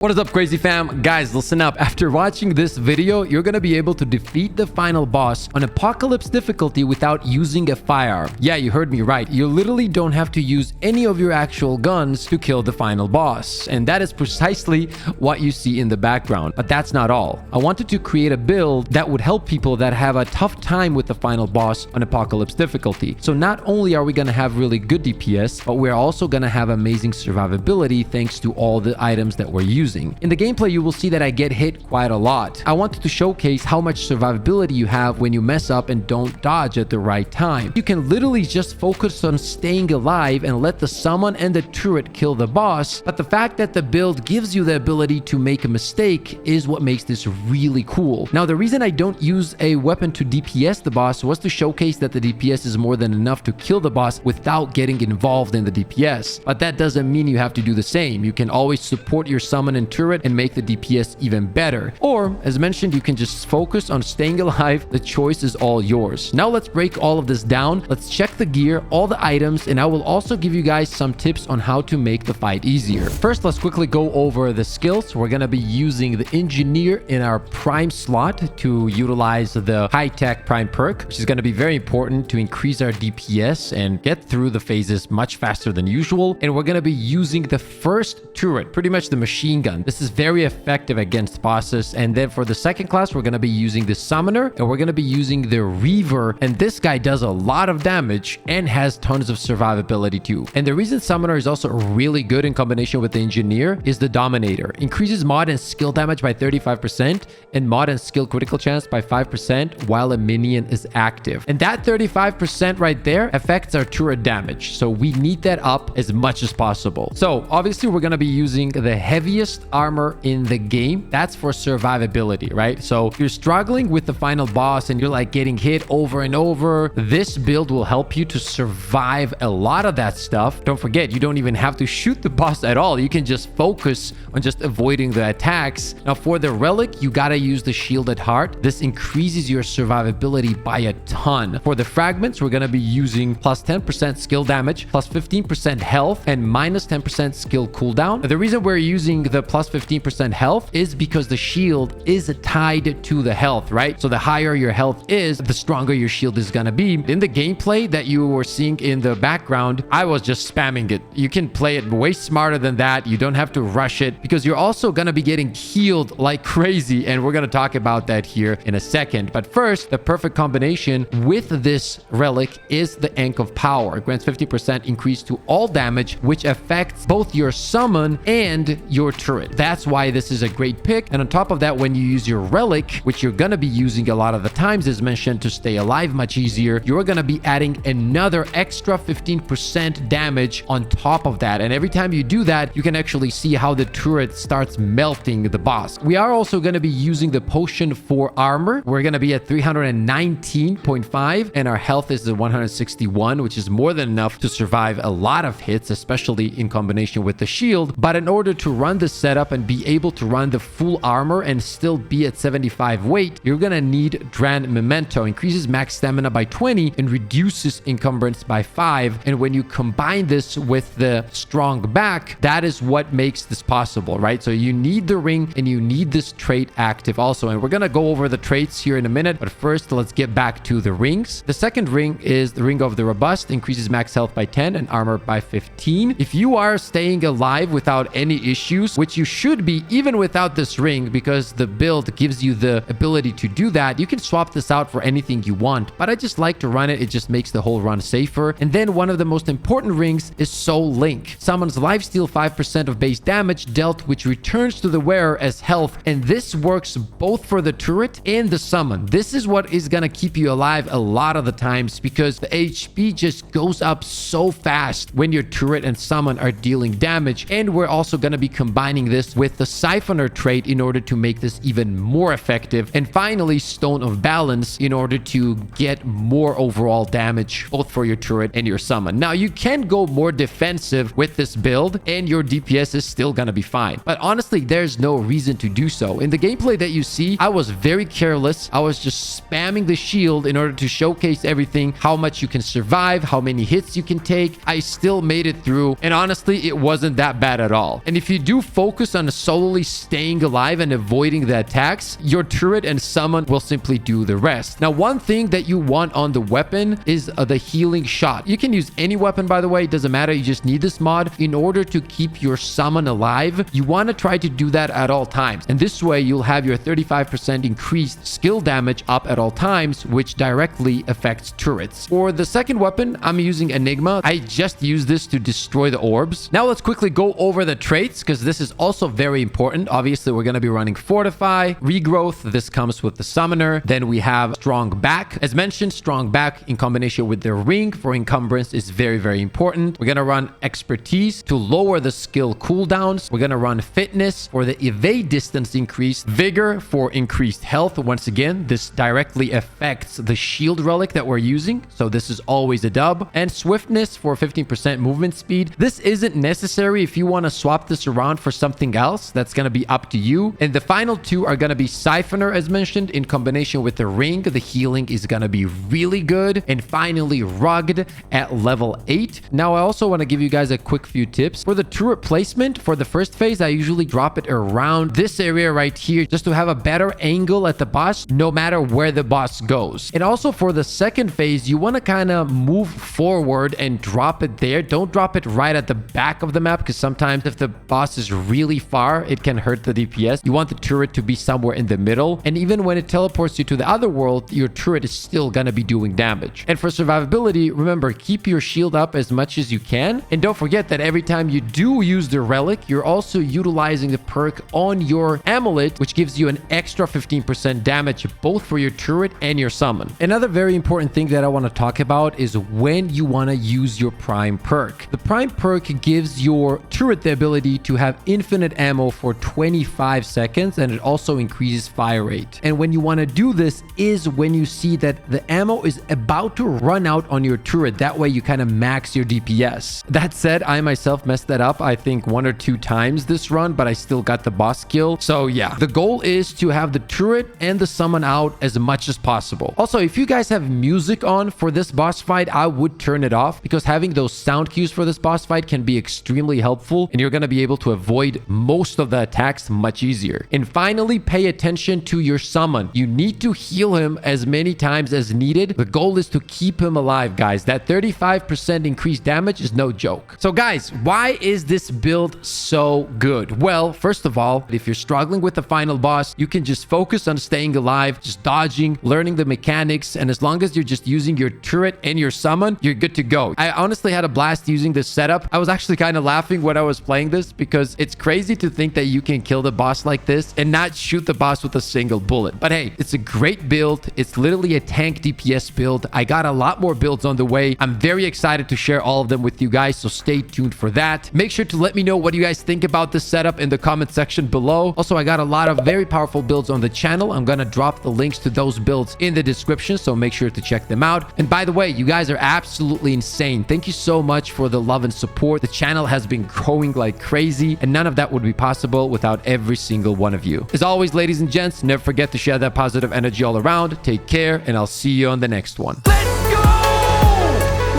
What is up, crazy fam? Guys, listen up. After watching this video, you're gonna be able to defeat the final boss on Apocalypse difficulty without using a firearm. Yeah, you heard me right. You literally don't have to use any of your actual guns to kill the final boss. And that is precisely what you see in the background. But that's not all. I wanted to create a build that would help people that have a tough time with the final boss on Apocalypse difficulty. So not only are we gonna have really good DPS, but we're also gonna have amazing survivability thanks to all the items that we're using. In the gameplay, you will see that I get hit quite a lot. I wanted to showcase how much survivability you have when you mess up and don't dodge at the right time. You can literally just focus on staying alive and let the summon and the turret kill the boss, but the fact that the build gives you the ability to make a mistake is what makes this really cool. Now, the reason I don't use a weapon to DPS the boss was to showcase that the DPS is more than enough to kill the boss without getting involved in the DPS. But that doesn't mean you have to do the same. You can always support your summon and turret and make the DPS even better. Or, as mentioned, you can just focus on staying alive. The choice is all yours. Now let's break all of this down. Let's check the gear, all the items, and I will also give you guys some tips on how to make the fight easier. First, let's quickly go over the skills. We're going to be using the engineer in our prime slot to utilize the high-tech prime perk, which is going to be very important to increase our DPS and get through the phases much faster than usual. And we're going to be using the first turret, pretty much the machine gun. This is very effective against bosses. And then for the second class, we're going to be using the summoner, and we're going to be using the reaver. And this guy does a lot of damage and has tons of survivability too. And the reason summoner is also really good in combination with the engineer is the dominator. Increases mod and skill damage by 35% and mod and skill critical chance by 5% while a minion is active. And that 35% right there affects our turret damage. So we need that up as much as possible. So obviously we're going to be using the heaviest armor in the game. That's for survivability, right? So if you're struggling with the final boss and you're like getting hit over and over, this build will help you to survive a lot of that stuff. Don't forget, you don't even have to shoot the boss at all. You can just focus on just avoiding the attacks. Now for the relic, you gotta use the shielded heart. This increases your survivability by a ton. For the fragments, we're gonna be using plus 10% skill damage, plus 15% health, and minus 10% skill cooldown. The reason we're using the plus 15% health is because the shield is tied to the health, right? So the higher your health is, the stronger your shield is gonna be. In the gameplay that you were seeing in the background, I was just spamming it. You can play it way smarter than that. You don't have to rush it because you're also gonna be getting healed like crazy, and we're gonna talk about that here in a second. But first, the perfect combination with this relic is the Ink of Power. It grants 50% increase to all damage, which affects both your summon and your turret. That's why this is a great pick. And on top of that, when you use your relic, which you're gonna be using a lot of the times, as mentioned, to stay alive much easier, you're gonna be adding another extra 15% damage on top of that. And every time you do that, you can actually see how the turret starts melting the boss. We are also gonna be using the potion for armor. We're gonna be at 319.5 and our health is at 161, which is more than enough to survive a lot of hits, especially in combination with the shield. But in order to run this setup and be able to run the full armor and still be at 75 weight, you're gonna need Dran Memento. Increases max stamina by 20 and reduces encumbrance by 5. And when you combine this with the strong back, that is what makes this possible, right? So you need the ring and you need this trait active also. And we're gonna go over the traits here in a minute, but first let's get back to the rings. The second ring is the Ring of the Robust. Increases max health by 10 and armor by 15. If you are staying alive without any issues, which you should be even without this ring because the build gives you the ability to do that, you can swap this out for anything you want, but I just like to run it. It just makes the whole run safer. And then one of the most important rings is Soul Link. Summons lifesteal 5% of base damage dealt, which returns to the wearer as health, and this works both for the turret and the summon. This is what is gonna keep you alive a lot of the times because the HP just goes up so fast when your turret and summon are dealing damage. And we're also gonna be combining this with the Siphoner trait in order to make this even more effective. And finally, Stone of Balance in order to get more overall damage both for your turret and your summon. Now, you can go more defensive with this build and your DPS is still gonna be fine. But honestly, there's no reason to do so. In the gameplay that you see, I was very careless. I was just spamming the shield in order to showcase everything, how much you can survive, how many hits you can take. I still made it through, and honestly, it wasn't that bad at all. And if you do focus focus on solely staying alive and avoiding the attacks, your turret and summon will simply do the rest. Now, one thing that you want on the weapon is the healing shot. You can use any weapon, by the way. It doesn't matter. You just need this mod in order to keep your summon alive. You want to try to do that at all times. And this way, you'll have your 35% increased skill damage up at all times, which directly affects turrets. For the second weapon, I'm using Enigma. I just use this to destroy the orbs. Now, let's quickly go over the traits because this is also very important. Obviously, we're going to be running Fortify, Regrowth. This comes with the Summoner. Then we have Strong Back. As mentioned, Strong Back in combination with the Ring for encumbrance is very, very important. We're going to run Expertise to lower the skill cooldowns. We're going to run Fitness for the evade distance increase, Vigor for increased health. Once again, this directly affects the shield relic that we're using, so this is always a dub. And Swiftness for 15% movement speed. This isn't necessary. If you want to swap this around for something else, that's going to be up to you. And the final two are going to be Siphoner, as mentioned, in combination with the Ring. The healing is going to be really good. And finally, Rugged at level 8. Now, I also want to give you guys a quick few tips. For the turret placement, for the first phase, I usually drop it around this area right here just to have a better angle at the boss, no matter where the boss goes. And also for the second phase, you want to kind of move forward and drop it there. Don't drop it right at the back of the map, because sometimes if the boss is really far, it can hurt the DPS. You want the turret to be somewhere in the middle. And even when it teleports you to the other world, your turret is still going to be doing damage. And for survivability, remember, keep your shield up as much as you can. And don't forget that every time you do use the relic, you're also utilizing the perk on your amulet, which gives you an extra 15% damage, both for your turret and your summon. Another very important thing that I want to talk about is when you want to use your prime perk. The prime perk gives your turret the ability to have infinite ammo for 25 seconds, and it also increases fire rate. And when you want to do this is when you see that the ammo is about to run out on your turret. That way you kind of max your DPS. That said, I myself messed that up, I think 1 or 2 times this run, but I still got the boss kill. So yeah, the goal is to have the turret and the summon out as much as possible. Also, if you guys have music on for this boss fight, I would turn it off, because having those sound cues for this boss fight can be extremely helpful, and you're going to be able to avoid most of the attacks much easier. And finally, pay attention to your summon. You need to heal him as many times as needed. The goal is to keep him alive, guys. That 35% increased damage is no joke. So guys, why is this build so good? Well, first of all, if you're struggling with the final boss, you can just focus on staying alive, just dodging, learning the mechanics, and as long as you're just using your turret and your summon, you're good to go. I honestly had a blast using this setup. I was actually kind of laughing when I was playing this, because it's crazy to think that you can kill the boss like this and not shoot the boss with a single bullet. But hey, it's a great build. It's literally a tank DPS build. I got a lot more builds on the way. I'm very excited to share all of them with you guys, so stay tuned for that. Make sure to let me know what you guys think about this setup in the comment section below. Also, I got a lot of very powerful builds on the channel. I'm gonna drop the links to those builds in the description, so make sure to check them out. And by the way, you guys are absolutely insane. Thank you so much for the love and support. The channel has been growing like crazy, and none of that would be possible without every single one of you. As always, ladies and gents, never forget to share that positive energy all around. Take care, and I'll see you on the next one. Let's go!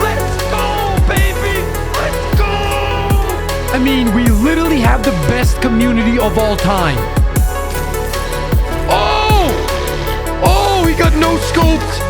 Let's go, baby! Let's go! I mean, we literally have the best community of all time. Oh! Oh, he got no scoped!